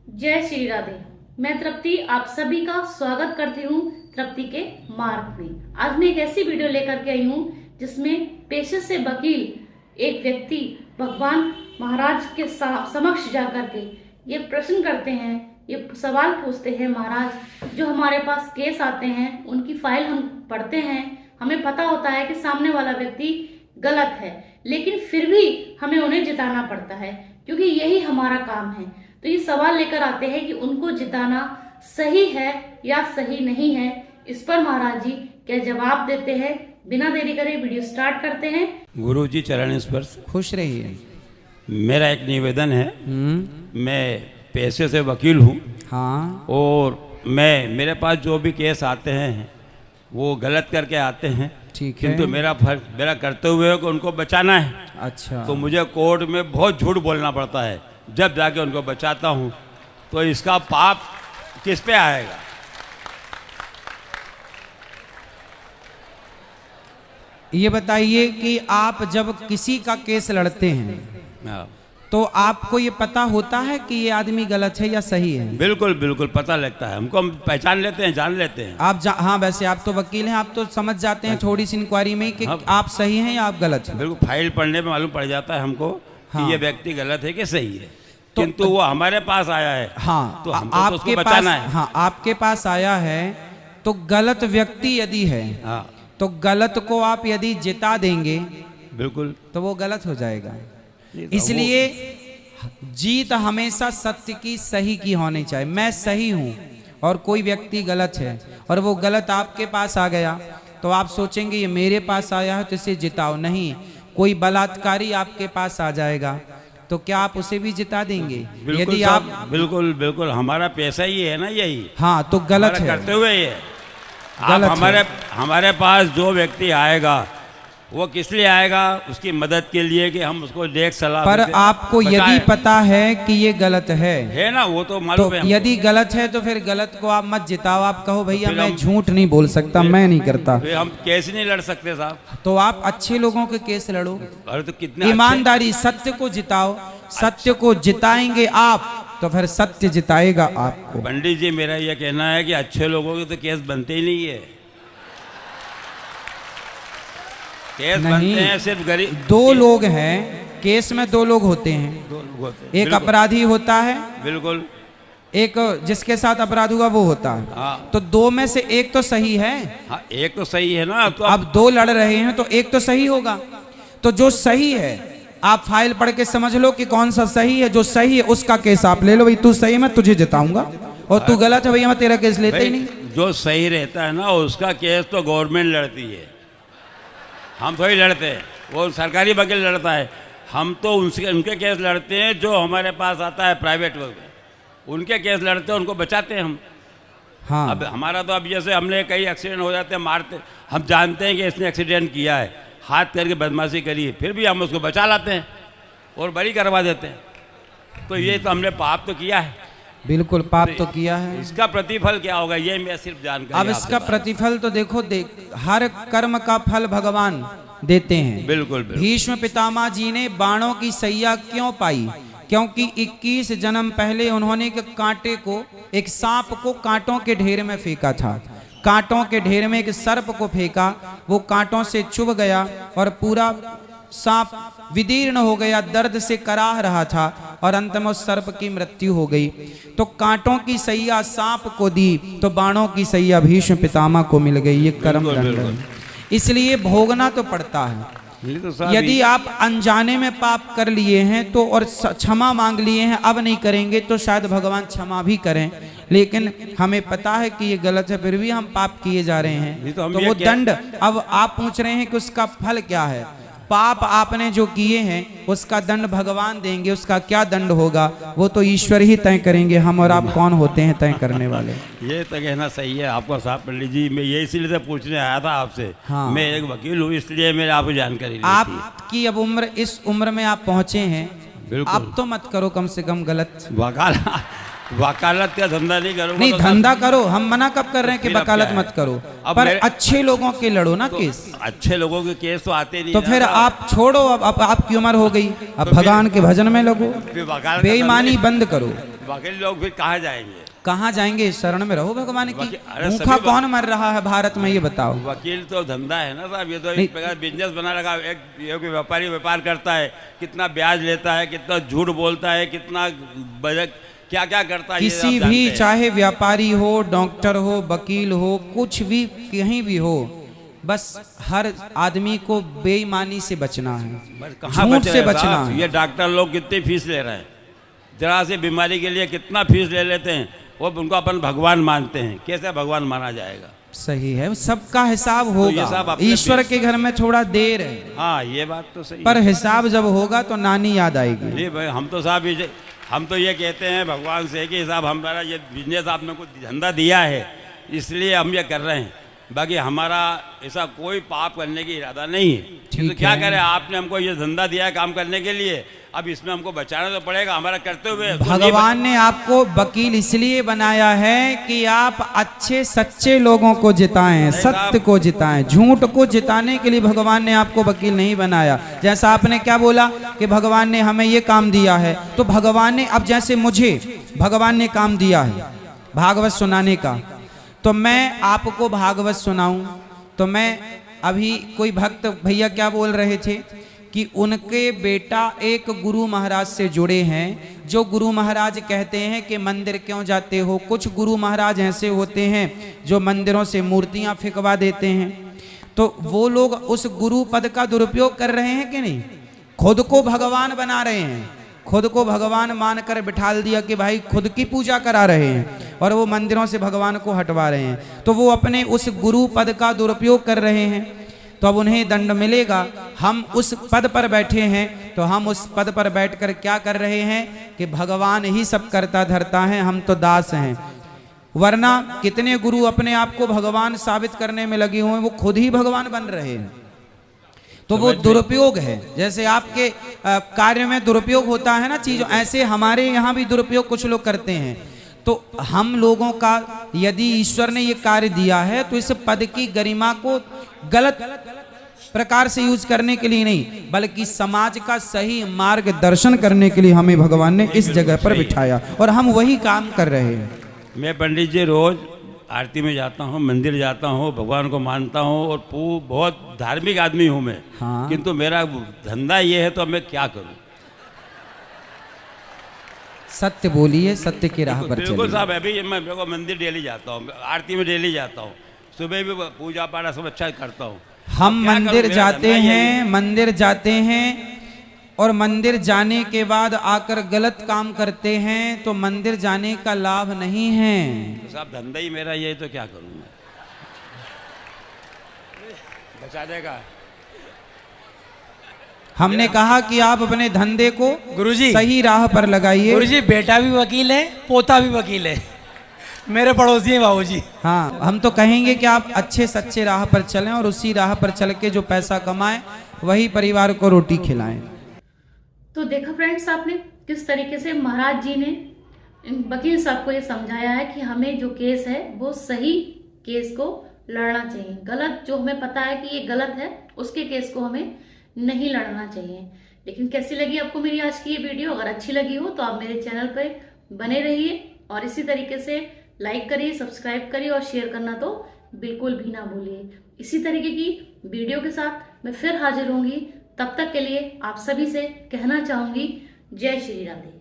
जय श्री राधे। मैं तृप्ति आप सभी का स्वागत करती हूँ तृप्ति के मार्ग में। आज मैं एक ऐसी वीडियो लेकर के आई हूँ जिसमें पेशे से वकील एक व्यक्ति भगवान महाराज के समक्ष जाकर के ये प्रश्न करते हैं, ये सवाल पूछते हैं, महाराज जो हमारे पास केस आते हैं उनकी फाइल हम पढ़ते हैं, हमें पता होता है कि सामने वाला व्यक्ति गलत है, लेकिन फिर भी हमें उन्हें जिताना पड़ता है क्योंकि यही हमारा काम है। तो ये सवाल लेकर आते हैं कि उनको जिताना सही है या सही नहीं है। इस पर महाराज जी क्या जवाब देते हैं। बिना देरी करे वीडियो स्टार्ट करते हैं। गुरु जी चरण स्पर्श। खुश रहिए। मेरा एक निवेदन है, मैं पेशे से वकील हूँ। हाँ। और मेरे पास जो भी केस आते हैं वो गलत करके आते हैं। ठीक है। किंतु मेरा कर्तव्य है कि उनको बचाना है। अच्छा। तो मुझे कोर्ट में बहुत झूठ बोलना पड़ता है, जब जाके उनको बचाता हूँ। तो इसका पाप किस पे आएगा? ये बताइए कि आप जब किसी का केस लड़ते हैं तो आपको ये पता होता है कि ये आदमी गलत है या सही है? बिल्कुल बिल्कुल पता लगता है हमको, हम पहचान लेते हैं, जान लेते हैं। हाँ, वैसे आप तो वकील हैं, आप तो समझ जाते हैं थोड़ी सी इंक्वायरी में कि आप सही हैं या आप गलत हैं। बिल्कुल, फाइल पढ़ने में मालूम पड़ जाता है हमको हाँ। कि ये व्यक्ति गलत है कि सही है। किंतु वो हमारे पास आया है। हाँ, तो हमको तो उसको बचाना है। हाँ, आपके पास आया है तो गलत व्यक्ति यदि है हाँ, तो गलत को आप यदि जिता देंगे बिल्कुल, तो वो गलत हो जाएगा। इसलिए जीत हमेशा सत्य की, सही की होनी चाहिए। मैं सही हूं और कोई व्यक्ति गलत है और वो गलत आपके पास आ गया तो आप सोचेंगे ये मेरे पास आया है तो इसे जिताओ। नहीं, कोई बलात्कारी आपके पास आ जाएगा तो क्या आप उसे भी जिता देंगे? यदि आप बिल्कुल बिल्कुल, हमारा पैसा ही है ना यही। हाँ, तो गलत है, करते हुए ये आप हमारे पास जो व्यक्ति आएगा वो किस लिए आएगा? उसकी मदद के लिए कि हम उसको देख सलाह। पर आपको यदि पता है कि ये गलत है ना, वो तो मालूम तो है। यदि गलत है तो फिर गलत को आप मत जिताओ। आप कहो भैया मैं झूठ नहीं बोल सकता, मैं नहीं करता। हम केस नहीं लड़ सकते साहब। तो आप अच्छे लोगों के केस लड़ो। अरे तो कितने ईमानदारी, सत्य को जिताओ। सत्य को जिताएंगे आप तो फिर सत्य जिताएगा आपको। पंडित जी, मेरा यह कहना है कि अच्छे लोगों के तो केस बनते ही नहीं है। केस बनते हैं सिर्फ गरीब। दो लोग हैं केस में, दो लोग होते हैं। एक अपराधी होता है, बिल्कुल, एक जिसके साथ अपराध हुआ वो होता है। हाँ। तो दो में से एक तो सही है। हाँ, एक तो सही है ना। तो अब दो लड़ रहे हैं तो एक तो सही होगा। तो जो सही है आप फाइल पढ़ के समझ लो कि कौन सा सही है। जो सही है उसका केस आप ले लो। भाई तू सही, मैं तुझे जिताऊंगा, और तू गलत है भैया मैं तेरा केस लेते ही नहीं। जो सही रहता है ना उसका केस तो गवर्नमेंट लड़ती है, हम थोड़ी लड़ते हैं। वो सरकारी वकील लड़ता है। हम तो उनके केस लड़ते हैं जो हमारे पास आता है प्राइवेट वकील, उनके केस लड़ते हैं, उनको बचाते हैं हम। हाँ। अब हमारा तो अब जैसे हमने कई एक्सीडेंट हो जाते हैं, मारते, हम जानते हैं कि इसने एक्सीडेंट किया है, हाथ करके बदमाशी करी है, फिर भी हम उसको बचा लाते हैं और बरी करवा देते हैं। तो ये तो हमने पाप तो किया है। बिल्कुल पाप तो किया है। इसका प्रतिफल क्या होगा ये मैं सिर्फ जानकारी। अब इसका प्रतिफल तो देखो, हर कर्म का फल भगवान देते हैं। बिल्कुल। भीष्म पितामह जी ने बाणों की सैया क्यों पाई? क्योंकि 21 जन्म पहले उन्होंने कांटे को, एक सांप को कांटों के ढेर में फेंका था। कांटों के ढेर में एक सर्प को फेंका, वो कांटों से चुभ गया और पूरा सांप विदीर्ण हो गया, दर्द से कराह रहा था और अंत में उस सर्प की मृत्यु हो गई। तो कांटों की सैया सांप को दी तो बाणों की सैया भीष्म पितामह को मिल गई। ये कर्म दंड है, इसलिए भोगना तो पड़ता है। यदि आप अनजाने में पाप कर लिए हैं तो और क्षमा मांग लिए हैं, अब नहीं करेंगे तो शायद भगवान क्षमा भी करें, लेकिन हमें पता है कि ये गलत है फिर भी हम पाप किए जा रहे हैं। तो वो दंड, अब आप पूछ रहे हैं कि उसका फल क्या है? पाप आपने जो किए हैं उसका दंड भगवान देंगे। उसका क्या दंड होगा वो तो ईश्वर ही तय करेंगे। हम और आप कौन होते हैं तय करने वाले? ये तो कहना सही है आपका साहब पंडित जी। मैं ये इसीलिए तो पूछने आया था आपसे। हाँ। मैं एक वकील हूँ इसलिए मैंने आपको जानकारी ली। आपकी अब उम्र, इस उम्र में आप पहुंचे हैं, अब तो मत करो कम से कम गलत। वकालत का धंधा नहीं करो। नहीं, धंधा करो, हम मना कब कर रहे हैं कि वकालत मत करो, पर अच्छे लोगों के लड़ो ना केस। अच्छे लोगों के केस तो आते नहीं। तो फिर आप छोड़ो, अब आपकी उम्र हो गई, अब भगवान के भजन में लगो, बेईमानी बंद करो। वकील लोग फिर कहाँ जाएंगे? कहाँ जाएंगे? शरण में रहो भगवान की। अरे भूखा सभी कौन मर रहा है भारत में, ये बताओ। वकील तो धंधा है ना साहब, ये तो नहीं। एक प्रकार बिजनेस बना रखा। एक व्यापारी व्यापार करता है, कितना ब्याज लेता है, कितना झूठ बोलता है, कितना बजट क्या क्या करता है, ये किसी आप जानते भी हैं। चाहे व्यापारी हो, डॉक्टर हो, वकील हो, कुछ भी कहीं भी हो, बस हर आदमी को बेईमानी से बचना है, बस कहाँ झूठ बच से रहे हैं बचना साहब? है। ये डॉक्टर लोग कितनी फीस ले रहे हैं, जरा सी बीमारी के लिए कितना फीस ले लेते हैं। वो उनको अपन भगवान मानते हैं, कैसे भगवान माना जाएगा? सही है, सबका हिसाब ये सब होगा। अपने ईश्वर बीच- के घर में थोड़ा देर है, हाँ ये बात तो सही पर है। हिसाब जब होगा तो नानी याद आएगी। नहीं भाई, हम तो साहब हम तो ये कहते हैं भगवान से कि साहब हमारा ये बिजनेस आपने को धंधा दिया है, इसलिए हम ये कर रहे हैं। बाकी हमारा ऐसा कोई पाप करने की इरादा नहीं है। ठीक तो क्या है। करें, आपने हमको ये धंधा दिया है काम करने के लिए, अब इसमें हमको बचाना तो पड़ेगा। हमारा करते हुए तो नहीं भगवान ने आपको वकील इसलिए बनाया है कि आप अच्छे सच्चे लोगों को जिताएं, सत्य को जिताएं। झूठ को जिताने के लिए भगवान ने आपको वकील नहीं बनाया। जैसा आपने क्या बोला कि भगवान ने हमें ये काम दिया है, तो भगवान ने, अब जैसे मुझे भगवान ने काम दिया है भागवत सुनाने का, तो मैं आपको भागवत सुनाऊं, तो मैं अभी कोई भक्त भैया क्या बोल रहे थे कि उनके बेटा एक गुरु महाराज से जुड़े हैं, जो गुरु महाराज कहते हैं कि मंदिर क्यों जाते हो। कुछ गुरु महाराज ऐसे होते हैं जो मंदिरों से मूर्तियां फेंकवा देते हैं, तो वो लोग उस गुरु पद का दुरुपयोग कर रहे हैं कि नहीं? खुद को भगवान बना रहे हैं, खुद को भगवान मानकर बिठाल दिया कि भाई खुद की पूजा करा रहे हैं, और वो मंदिरों से भगवान को हटवा रहे हैं। तो वो अपने उस गुरु पद का दुरुपयोग कर रहे हैं, तो अब उन्हें दंड मिलेगा। हम उस पद पर बैठे हैं, तो हम उस पद पर बैठकर क्या कर रहे हैं कि भगवान ही सब करता धरता है, हम तो दास हैं। वरना कितने गुरु अपने आप को भगवान साबित करने में लगे हुए हैं, वो खुद ही भगवान बन रहे हैं। तो वो दुरुपयोग है। जैसे आपके कार्य में दुरुपयोग होता है ना चीजों, ऐसे हमारे यहाँ भी दुरुपयोग कुछ लोग करते हैं। तो हम लोगों का यदि ईश्वर ने ये कार्य दिया है, तो इस पद की गरिमा को गलत प्रकार से यूज करने के लिए नहीं, बल्कि समाज का सही मार्गदर्शन करने के लिए हमें भगवान ने इस जगह पर बिठाया, और हम वही काम कर रहे हैं। मैं पंडित जी रोज आरती में जाता हूँ, मंदिर जाता हूँ, भगवान को मानता हूँ, और बहुत धार्मिक आदमी हूँ मैं। हाँ। किंतु मेरा धंधा ये है, तो मैं क्या करूँ? सत्य बोलिए, सत्य की राह पर बिल्कुल चलिए। साहब, अभी मैं मंदिर डेली जाता हूँ, आरती में डेली जाता हूँ, सुबह भी पूजा पाठ सब अच्छा करता हूँ। हम क्या मंदिर करूं, मेरा जाते धंधा यही हैं, है। मंदिर जाते हैं, और मंदिर जाने के बाद आकर गलत काम करते हैं, तो मंदिर जाने का लाभ नहीं है। तो साहब धंधा ही मेरा ये है, तो क्या करूँ मैं? बचा देगा। हमने कहा कि आप अपने धंधे को गुरुजी, सही राह पर लगाइए। गुरुजी बेटा भी वकील है, पोता भी वकील है, मेरे पड़ोसी हैं बाबूजी। हाँ, हम तो कहेंगे कि आप अच्छे सच्चे राह पर चलें, और उसी राह पर चल के जो पैसा कमाएं वही परिवार को रोटी खिलाएं। तो देखा फ्रेंड्स, आपने किस तरीके से महाराज जी ने वकील साहब को ये समझाया है कि हमें जो केस है वो सही केस को लड़ना चाहिए। गलत जो हमें पता है कि ये गलत है, उसके केस को हमें नहीं लड़ना चाहिए। लेकिन कैसी लगी आपको मेरी आज की ये वीडियो? अगर अच्छी लगी हो तो आप मेरे चैनल पर बने रहिए, और इसी तरीके से लाइक करिए, सब्सक्राइब करिए, और शेयर करना तो बिल्कुल भी ना भूलिए। इसी तरीके की वीडियो के साथ मैं फिर हाजिर होंगी। तब तक के लिए आप सभी से कहना चाहूंगी, जय श्री राधे।